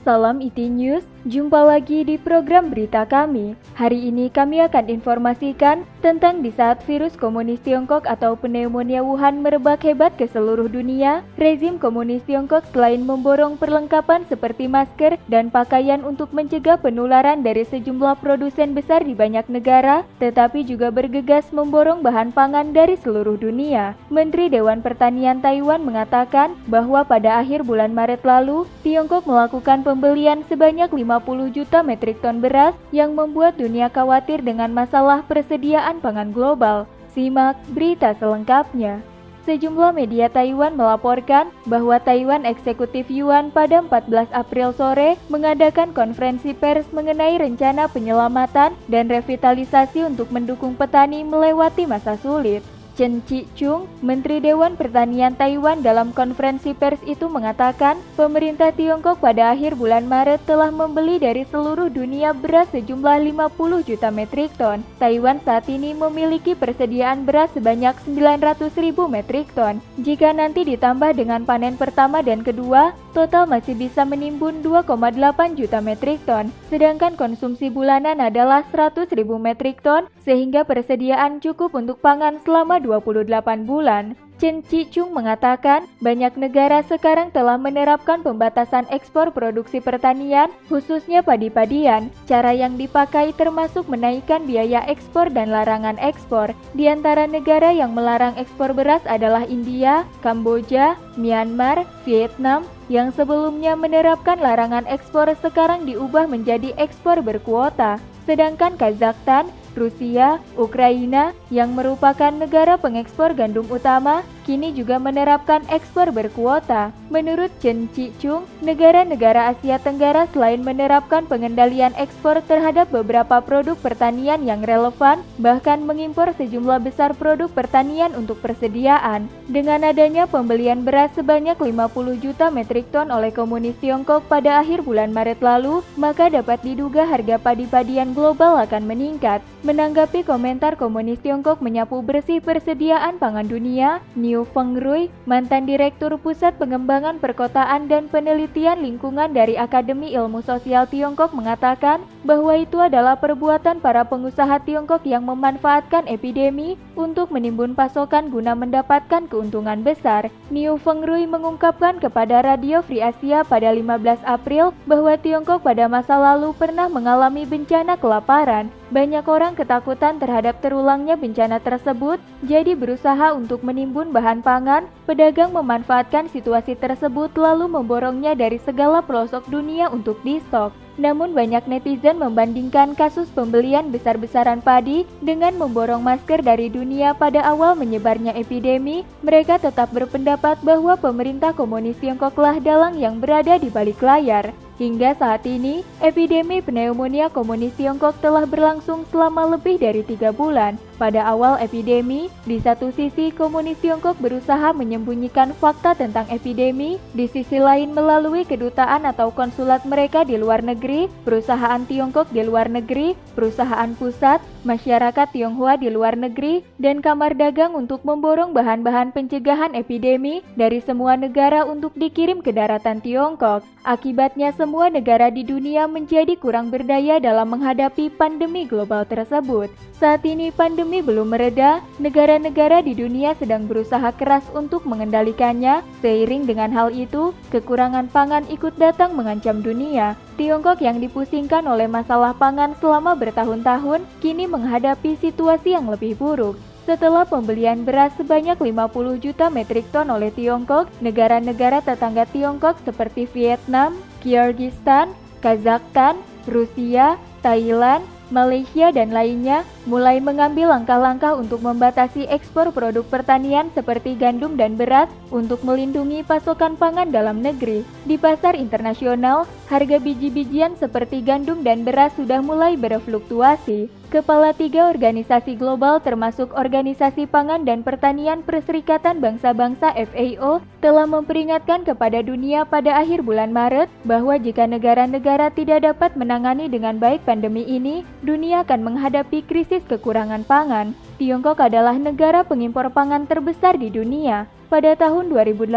salam IT News. Jumpa lagi di program berita kami. Hari ini kami akan informasikan tentang di saat virus komunis Tiongkok atau pneumonia Wuhan merebak hebat ke seluruh dunia, rezim komunis Tiongkok selain memborong perlengkapan seperti masker dan pakaian untuk mencegah penularan dari sejumlah produsen besar di banyak negara, tetapi juga bergegas memborong bahan pangan dari seluruh dunia. Menteri Dewan Pertanian Taiwan mengatakan bahwa pada akhir bulan Maret lalu, Tiongkok melakukan pembelian sebanyak 50 juta metrik ton beras yang membuat dunia khawatir dengan masalah persediaan pangan global. Simak berita selengkapnya. Sejumlah media Taiwan melaporkan bahwa Taiwan Eksekutif Yuan pada 14 April sore mengadakan konferensi pers mengenai rencana penyelamatan dan revitalisasi untuk mendukung petani melewati masa sulit. Chen Qi-chung, Menteri Dewan Pertanian Taiwan dalam konferensi pers itu mengatakan, pemerintah Tiongkok pada akhir bulan Maret telah membeli dari seluruh dunia beras sejumlah 50 juta metrik ton. Taiwan saat ini memiliki persediaan beras sebanyak 900.000 metrik ton. Jika nanti ditambah dengan panen pertama dan kedua, total masih bisa menimbun 2,8 juta metrik ton. Sedangkan konsumsi bulanan adalah 100.000 metrik ton, sehingga persediaan cukup untuk pangan selama 28 bulan. Chen Qi-chung mengatakan, banyak negara sekarang telah menerapkan pembatasan ekspor produksi pertanian, khususnya padi-padian. Cara yang dipakai termasuk menaikkan biaya ekspor dan larangan ekspor. Di antara negara yang melarang ekspor beras adalah India, Kamboja, Myanmar, Vietnam, yang sebelumnya menerapkan larangan ekspor sekarang diubah menjadi ekspor berkuota. Sedangkan Kazakhstan, Rusia, Ukraina, yang merupakan negara pengekspor gandum utama, kini juga menerapkan ekspor berkuota. Menurut Chen Qi-chung, negara-negara Asia Tenggara selain menerapkan pengendalian ekspor terhadap beberapa produk pertanian yang relevan, bahkan mengimpor sejumlah besar produk pertanian untuk persediaan. Dengan adanya pembelian beras sebanyak 50 juta metrik ton oleh komunis Tiongkok pada akhir bulan Maret lalu, maka dapat diduga harga padi-padian global akan meningkat. Menanggapi komentar komunis Tiongkok menyapu bersih persediaan pangan dunia, Niu Fengrui, mantan Direktur Pusat Pengembangan Perkotaan dan Penelitian Lingkungan dari Akademi Ilmu Sosial Tiongkok mengatakan bahwa itu adalah perbuatan para pengusaha Tiongkok yang memanfaatkan epidemi untuk menimbun pasokan guna mendapatkan keuntungan besar. Niu Fengrui mengungkapkan kepada Radio Free Asia pada 15 April bahwa Tiongkok pada masa lalu pernah mengalami bencana kelaparan. Banyak orang ketakutan terhadap terulangnya bencana tersebut, jadi berusaha untuk menimbun bahan pangan. Pedagang memanfaatkan situasi tersebut lalu memborongnya dari segala pelosok dunia untuk di-stok. Namun banyak netizen membandingkan kasus pembelian besar-besaran padi dengan memborong masker dari dunia pada awal menyebarnya epidemi. Mereka tetap berpendapat bahwa pemerintah komunis Tiongkoklah dalang yang berada di balik layar. Hingga saat ini, epidemi pneumonia komunis Tiongkok telah berlangsung selama lebih dari 3 bulan. Pada awal epidemi, di satu sisi komunis Tiongkok berusaha menyembunyikan fakta tentang epidemi, di sisi lain melalui kedutaan atau konsulat mereka di luar negeri, perusahaan Tiongkok di luar negeri, perusahaan pusat, masyarakat Tionghoa di luar negeri, dan kamar dagang untuk memborong bahan-bahan pencegahan epidemi dari semua negara untuk dikirim ke daratan Tiongkok. Akibatnya semua negara di dunia menjadi kurang berdaya dalam menghadapi pandemi global tersebut. Saat ini pandemi belum mereda, negara-negara di dunia sedang berusaha keras untuk mengendalikannya. Seiring dengan hal itu, kekurangan pangan ikut datang mengancam dunia. Tiongkok yang dipusingkan oleh masalah pangan selama bertahun-tahun, kini menghadapi situasi yang lebih buruk. Setelah pembelian beras sebanyak 50 juta metrik ton oleh Tiongkok, negara-negara tetangga Tiongkok seperti Vietnam, Kyrgyzstan, Kazakhstan, Rusia, Thailand, Malaysia dan lainnya mulai mengambil langkah-langkah untuk membatasi ekspor produk pertanian seperti gandum dan beras untuk melindungi pasokan pangan dalam negeri. Di pasar internasional, harga biji-bijian seperti gandum dan beras sudah mulai berfluktuasi. Kepala 3 organisasi global termasuk Organisasi Pangan dan Pertanian Perserikatan Bangsa-Bangsa FAO telah memperingatkan kepada dunia pada akhir bulan Maret bahwa jika negara-negara tidak dapat menangani dengan baik pandemi ini, dunia akan menghadapi krisis kekurangan pangan. Tiongkok adalah negara pengimpor pangan terbesar di dunia. pada tahun 2018,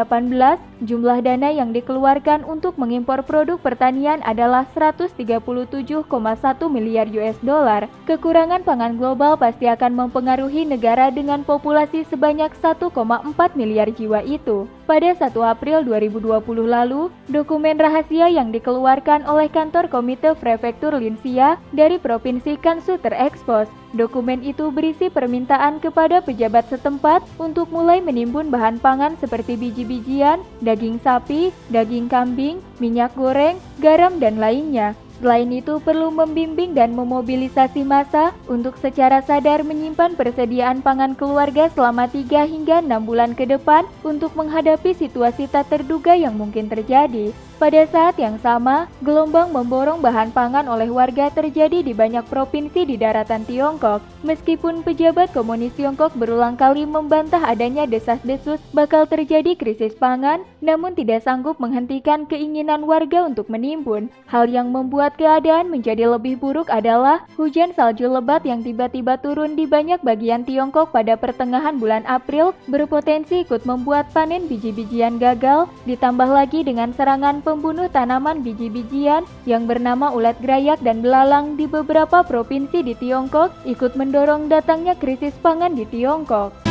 jumlah dana yang dikeluarkan untuk mengimpor produk pertanian adalah 137,1 miliar US dollar. Kekurangan pangan global pasti akan mempengaruhi negara dengan populasi sebanyak 1,4 miliar jiwa itu. Pada 1 April 2020 lalu, dokumen rahasia yang dikeluarkan oleh kantor Komite Prefektur Linsia dari Provinsi Gansu terekspos. Dokumen itu berisi permintaan kepada pejabat setempat untuk mulai menimbun bahan pangan seperti biji-bijian, daging sapi, daging kambing, minyak goreng, garam, dan lainnya. Selain itu, perlu membimbing dan memobilisasi massa untuk secara sadar menyimpan persediaan pangan keluarga selama 3 hingga 6 bulan ke depan untuk menghadapi situasi tak terduga yang mungkin terjadi. Pada saat yang sama, gelombang memborong bahan pangan oleh warga terjadi di banyak provinsi di daratan Tiongkok. Meskipun pejabat komunis Tiongkok berulang kali membantah adanya desas-desus bakal terjadi krisis pangan, namun tidak sanggup menghentikan keinginan warga untuk menimbun. Hal yang membuat keadaan menjadi lebih buruk adalah hujan salju lebat yang tiba-tiba turun di banyak bagian Tiongkok pada pertengahan bulan April berpotensi ikut membuat panen biji-bijian gagal, ditambah lagi dengan serangan pembunuh tanaman biji-bijian yang bernama ulat gerayak dan belalang di beberapa provinsi di Tiongkok ikut mendorong datangnya krisis pangan di Tiongkok.